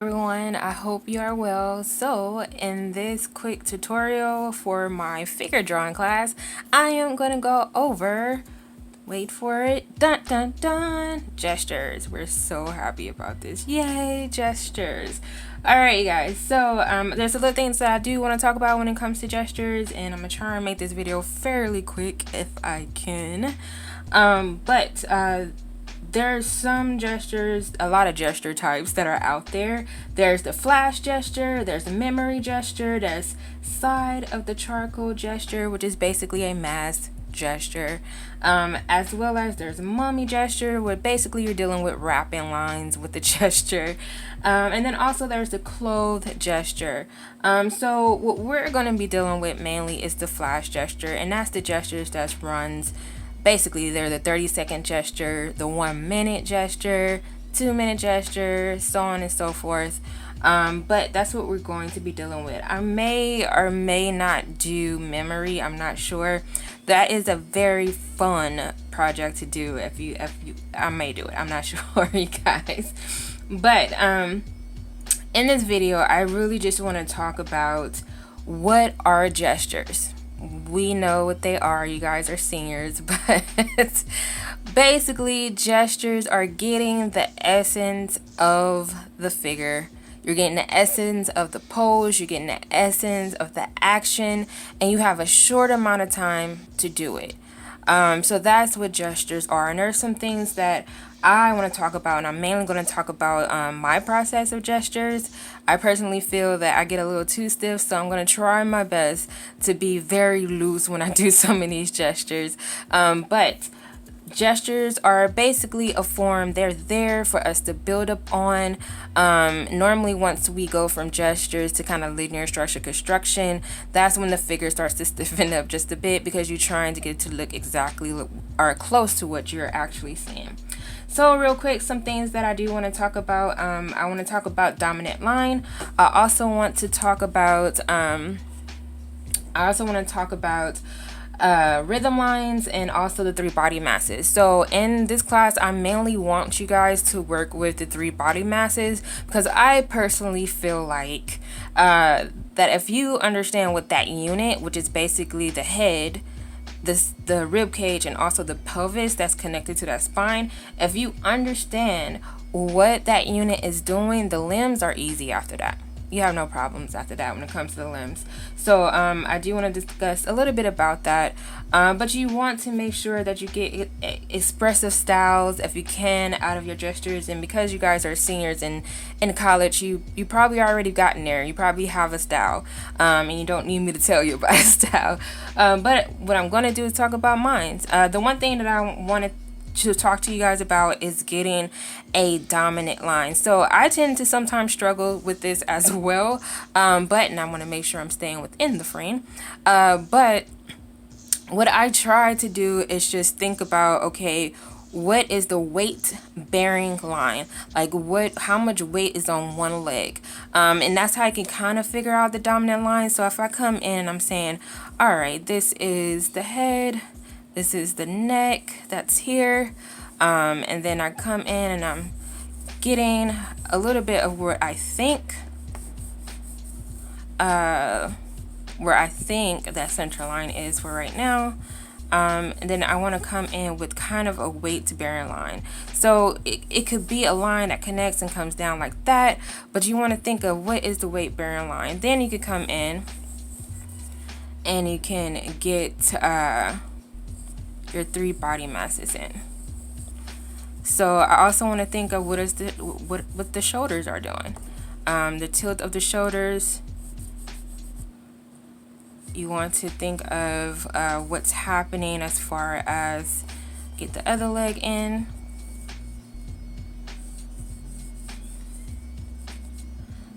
Everyone, I hope you are well. So in this quick tutorial for my figure drawing class, I am going to go over, wait for it, dun dun dun, gestures. We're so happy about this. Yay, gestures. Alright, you guys, so there's other things that I do want to talk about when it comes to gestures, and I'm going to try and make this video fairly quick if I can. There's some gestures, a lot of gesture types that are out there. There's the flash gesture, there's the memory gesture, there's side of the charcoal gesture, which is basically a mask gesture, as well as there's a mummy gesture, where basically you're dealing with wrapping lines with the gesture, and then also there's the clothed gesture. So what we're going to be dealing with mainly is the flash gesture, and that's the gestures that runs. Basically, they're the 30-second gesture, the 1-minute gesture, 2-minute gesture, so on and so forth. But that's what we're going to be dealing with. I may or may not do memory. I'm not sure. That is a very fun project to do. I may do it. I'm not sure, you guys. But in this video, I really just want to talk about what are gestures. We know what they are. You guys are seniors, but basically gestures are getting the essence of the figure. You're getting the essence of the pose, you're getting the essence of the action, and you have a short amount of time to do it. So that's what gestures are. And there's some things that I want to talk about, and I'm mainly going to talk about my process of gestures. I personally feel that I get a little too stiff, so I'm going to try my best to be very loose when I do some of these gestures. But gestures are basically a form. They're there for us to build up on. Normally once we go from gestures to kind of linear structure construction, that's when the figure starts to stiffen up just a bit, because you're trying to get it to look exactly or close to what you're actually seeing. So real quick, some things that I do want to talk about. I want to talk about dominant line. I also want to talk about rhythm lines, and also the 3 body masses. So in this class, I mainly want you guys to work with the 3 body masses, because I personally feel like that if you understand what that unit, which is basically the head, the rib cage, and also the pelvis that's connected to that spine, if you understand what that unit is doing, the limbs are easy after that. You have no problems after that when it comes to the limbs. So I do want to discuss a little bit about that, but you want to make sure that you get expressive styles if you can out of your gestures. And because you guys are seniors in college, you probably already gotten there. You probably have a style, and you don't need me to tell you about a style. But what I'm going to do is talk about mine. The one thing that I wanted to talk to you guys about is getting a dominant line. So I tend to sometimes struggle with this as well, and I want to make sure I'm staying within the frame. But what I try to do is just think about, okay, what is the weight bearing line? Like how much weight is on one leg? And that's how I can kind of figure out the dominant line. So if I come in, I'm saying, all right, this is the head, this is the neck that's here, and then I come in and I'm getting a little bit of where I think that center line is for right now. And then I want to come in with kind of a weight bearing line. So it could be a line that connects and comes down like that, but you want to think of what is the weight bearing line. Then you could come in and you can get your 3 body masses in. So I also want to think of what the shoulders are doing. The tilt of the shoulders. You want to think of what's happening as far as get the other leg in.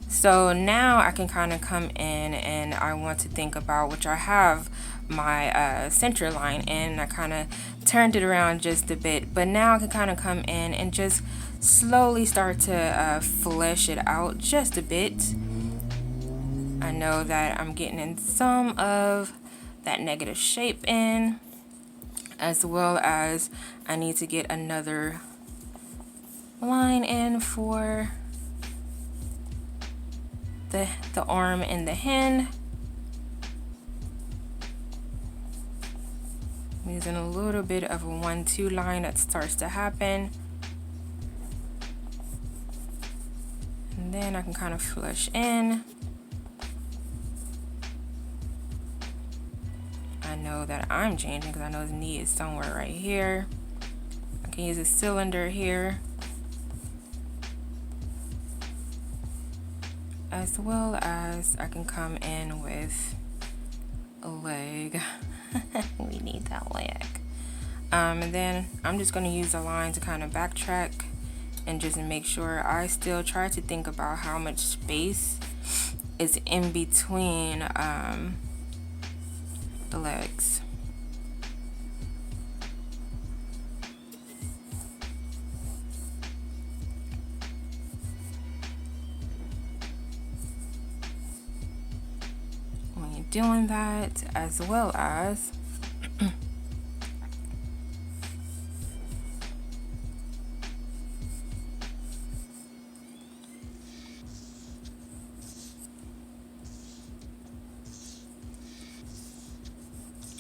So now I can kind of come in and I want to think about, which I have my center line in. I kind of turned it around just a bit, but now I can kind of come in and just slowly start to flesh it out just a bit. I know that I'm getting in some of that negative shape in, as well as I need to get another line in for the arm and the hand. I'm using a little bit of a 1-2 line that starts to happen. And then I can kind of flush in. I know that I'm changing because I know the knee is somewhere right here. I can use a cylinder here, as well as I can come in with a leg. We need that leg. And then I'm just going to use a line to kind of backtrack and just make sure I still try to think about how much space is in between the legs. When you're doing that, as well as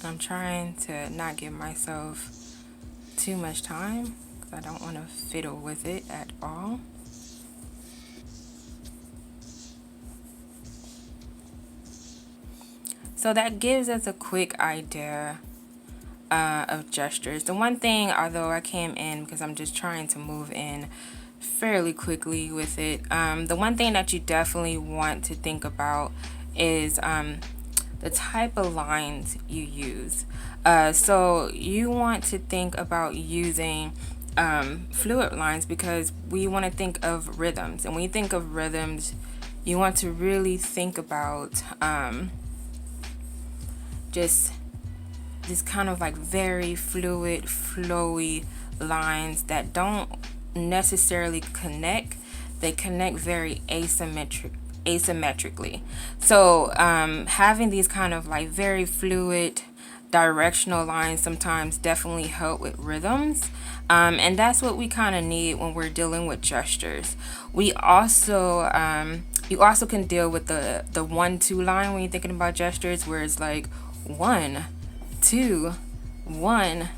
I'm trying to not give myself too much time because I don't want to fiddle with it at all. So that gives us a quick idea of gestures. The one thing, although I came in because I'm just trying to move in fairly quickly with it, the one thing that you definitely want to think about is the type of lines you use. So you want to think about using fluid lines because we want to think of rhythms. And when you think of rhythms, you want to really think about just this kind of like very fluid, flowy lines that don't necessarily connect. They connect very asymmetrically. So having these kind of like very fluid directional lines sometimes definitely help with rhythms, and that's what we kind of need when we're dealing with gestures. We also you also can deal with the 1-2 line when you're thinking about gestures, where it's like 1 2 1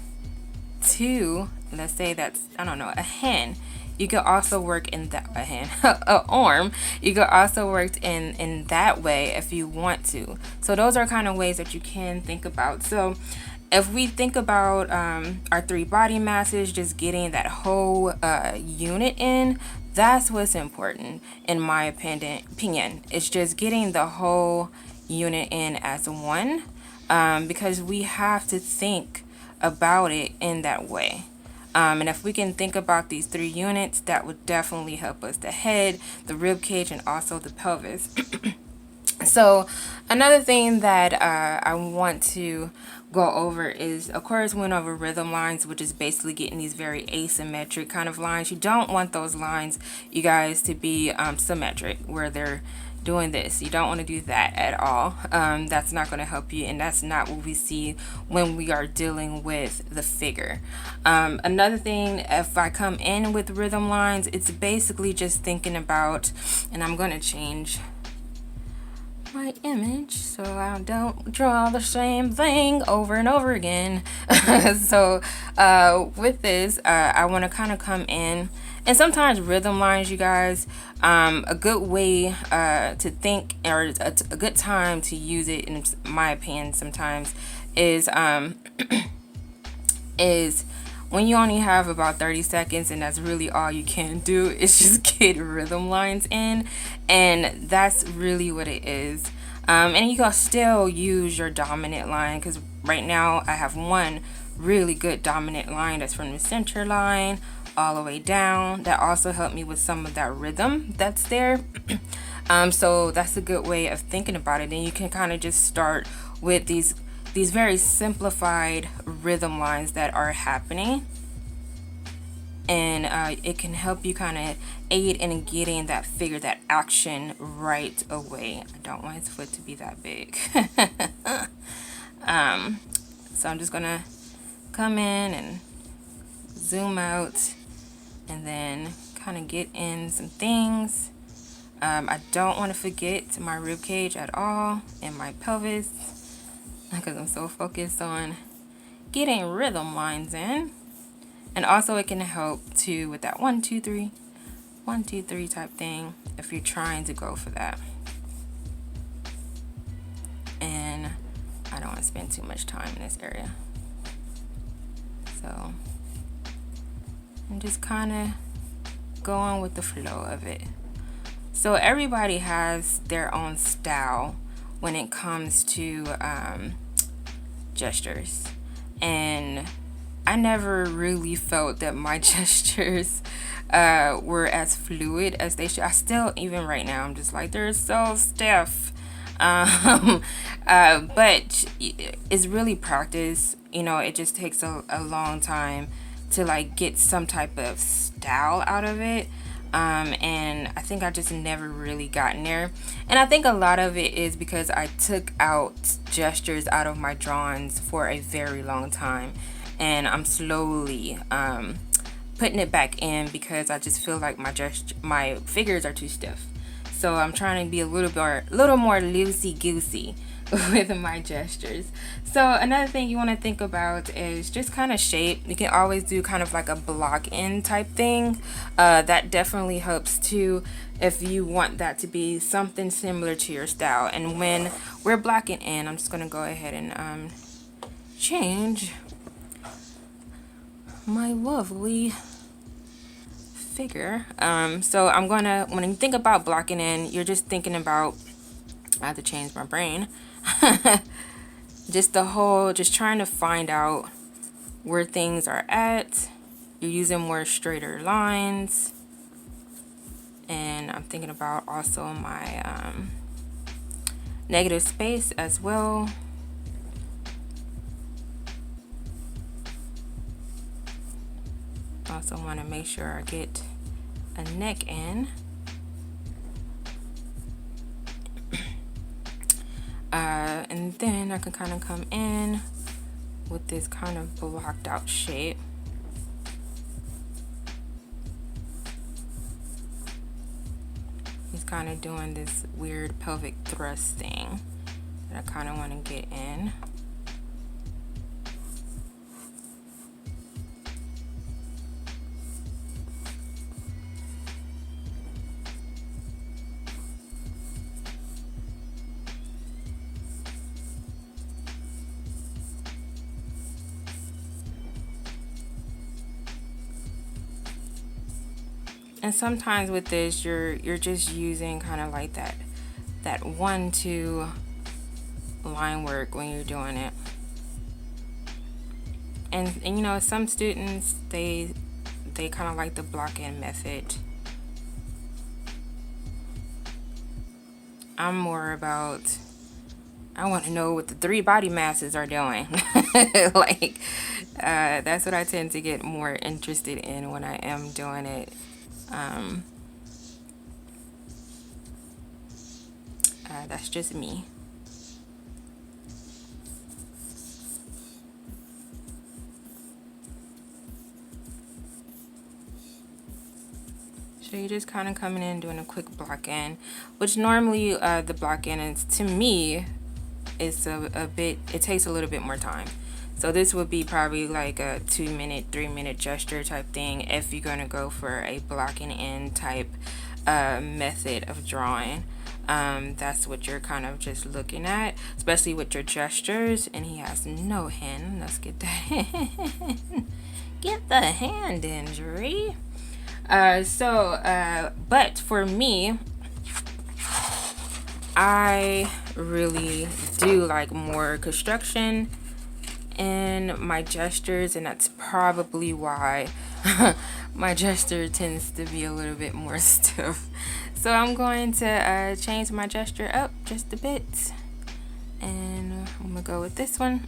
2. Let's say that's, I don't know, a hand. You could also work in that, a hand, a arm. You could also work in that way if you want to. So those are kind of ways that you can think about. So if we think about our 3 body masses, just getting that whole unit in, that's what's important in my opinion. It's just getting the whole unit in as one, because we have to think about it in that way. And if we can think about these 3 units, that would definitely help us: the head, the rib cage, and also the pelvis. So another thing that I want to go over is, of course, went over rhythm lines, which is basically getting these very asymmetric kind of lines. You don't want those lines, you guys, to be symmetric, where they're doing this. You don't want to do that at all. That's not going to help you, and that's not what we see when we are dealing with the figure. Another thing, if I come in with rhythm lines, it's basically just thinking about, and I'm going to change my image so I don't draw the same thing over and over again. So with this, I want to kind of come in, and sometimes rhythm lines, you guys, a good way to think, or a good time to use it, in my opinion, sometimes is is when you only have about 30 seconds, and that's really all you can do, is just get rhythm lines in, and that's really what it is. And you can still use your dominant line, because right now I have one really good dominant line that's from the center line all the way down. That also helped me with some of that rhythm that's there. So that's a good way of thinking about it. Then you can kind of just start with these very simplified rhythm lines that are happening, and it can help you kind of aid in getting that figure, that action right away. I don't want his foot to be that big. So I'm just gonna come in and zoom out, and then kind of get in some things. I don't want to forget my rib cage at all and my pelvis because I'm so focused on getting rhythm lines in. And also it can help too with that 1 2 3 1 2 3 type thing if you're trying to go for that. And I don't want to spend too much time in this area, so I'm just kind of going with the flow of it. So everybody has their own style when it comes to gestures, and I never really felt that my gestures were as fluid as they should. I still, even right now, I'm just like, they're so stiff. But it's really practice. You know, it just takes a long time to like get some type of style out of it. And I think I just never really gotten there. And I think a lot of it is because I took out gestures out of my drawings for a very long time, and I'm slowly putting it back in because I just feel like my figures are too stiff. So I'm trying to be a little more loosey goosey with my gestures. So another thing you want to think about is just kind of shape. You can always do kind of like a block in type thing. That definitely helps too if you want that to be something similar to your style. And when we're blocking in, I'm just going to go ahead and change my lovely figure. So I'm gonna, when you think about blocking in, you're just thinking about, I have to change my brain. Just trying to find out where things are at. You're using more straighter lines. And I'm thinking about also my negative space as well. Also want to make sure I get a neck in. And then I can kind of come in with this kind of blocked out shape. He's kind of doing this weird pelvic thrust thing that I kind of want to get in. And sometimes with this, you're just using kind of like that 1-2 line work when you're doing it. And you know, some students they kind of like the block in method. I'm more about, I want to know what the 3 body masses are doing. Like that's what I tend to get more interested in when I am doing it. That's just me. So you're just kind of coming in doing a quick block in, which normally the block in is, to me, is a bit, it takes a little bit more time. So this would be probably like a 2-minute, 3-minute gesture type thing if you're going to go for a blocking in type method of drawing. That's what you're kind of just looking at, especially with your gestures. And he has no hand. Let's get the hand. Get the hand injury. But for me, I really do like more construction in my gestures, and that's probably why my gesture tends to be a little bit more stiff. So I'm going to change my gesture up just a bit, and I'm gonna go with this one.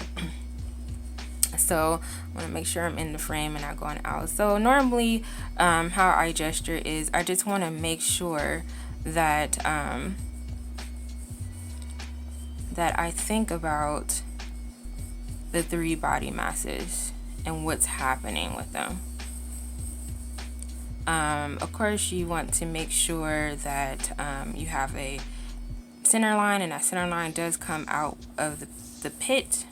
So I want to make sure I'm in the frame and not going out. So normally how I gesture is I just want to make sure that that I think about the 3 body masses and what's happening with them. Of course, you want to make sure that you have a center line, and that center line does come out of the pit.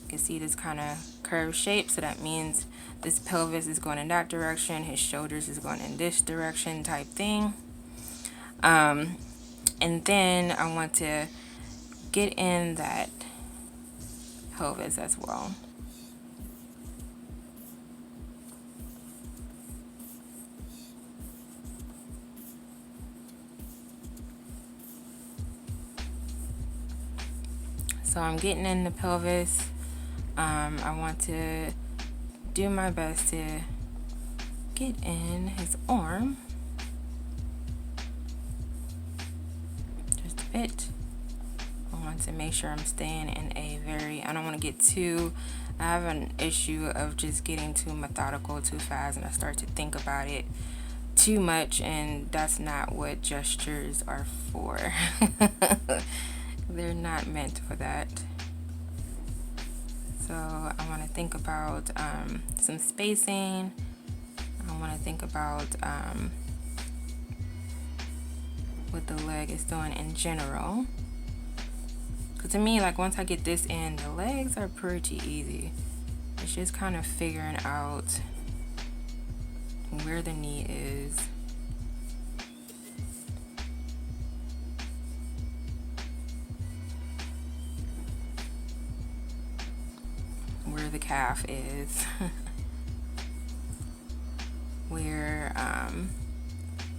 You can see this kind of curved shape, so that means this pelvis is going in that direction, his shoulders is going in this direction type thing. And then I want to get in that pelvis as well. So I'm getting in the pelvis. I want to do my best to get in his arm just a bit. I want to make sure I'm staying in a very, I don't want to get too, I have an issue of just getting too methodical too fast, and I start to think about it too much, and that's not what gestures are for. They're not meant for that. So I want to think about some spacing. I want to think about what the leg is doing in general. Because to me, like, once I get this in, the legs are pretty easy. It's just kind of figuring out where the knee is. Where the calf is. Where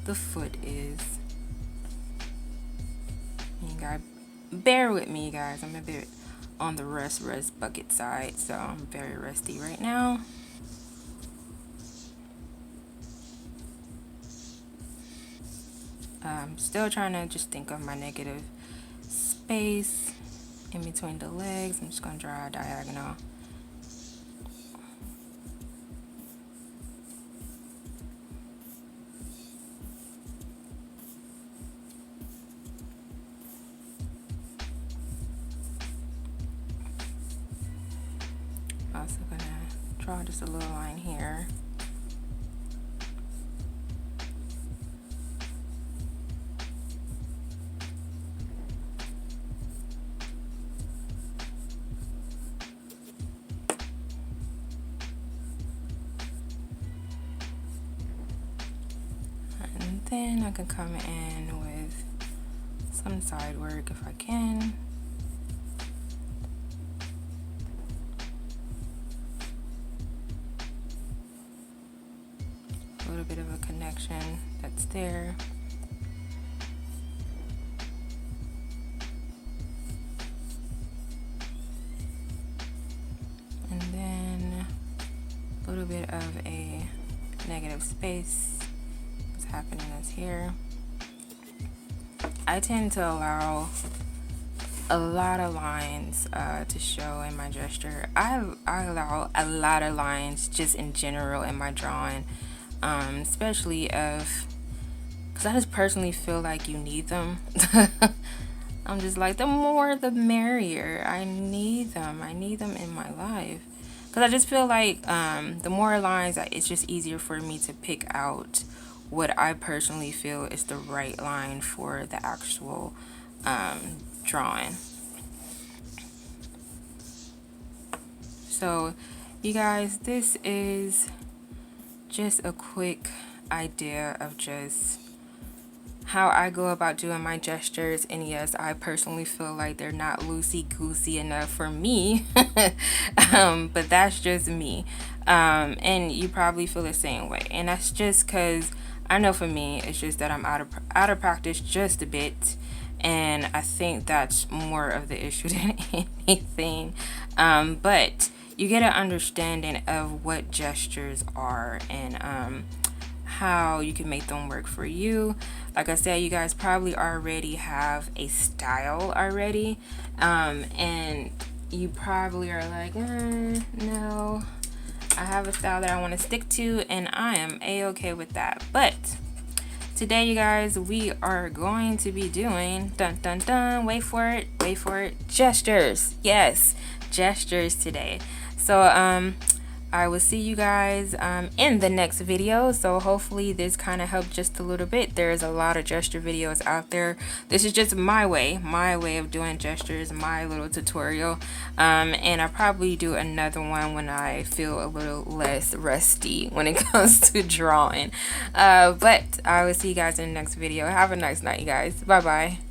the foot is. You gotta bear with me, guys. I'm a bit on the rest bucket side, so I'm very rusty right now. I'm still trying to just think of my negative space in between the legs. I'm just gonna draw a diagonal. Also gonna draw just a little line here. And then I can come in with some side work if I can. A little bit of a connection that's there. And then a little bit of a negative space. What's happening is here. I tend to allow a lot of lines to show in my gesture. I allow a lot of lines just in general in my drawing. Especially because I just personally feel like you need them. I'm just like, the more the merrier. I need them in my life, because I just feel like the more lines, it's just easier for me to pick out what I personally feel is the right line for the actual drawing. So you guys, this is just a quick idea of just how I go about doing my gestures. And yes, I personally feel like they're not loosey-goosey enough for me. But that's just me. And you probably feel the same way. And that's just because I know for me, it's just that I'm out of practice just a bit. And I think that's more of the issue than anything. But you get an understanding of what gestures are and how you can make them work for you. Like I said, you guys probably already have a style already, and you probably are like, no, I have a style that I want to stick to, and I am a-okay with that. But today, you guys, we are going to be doing, dun dun dun, wait for it, gestures. Yes, gestures today. So I will see you guys in the next video. So hopefully this kind of helped just a little bit. There's a lot of gesture videos out there. This is just my way of doing gestures, my little tutorial. And I'll probably do another one when I feel a little less rusty when it comes to drawing. But I will see you guys in the next video. Have a nice night, you guys. Bye bye.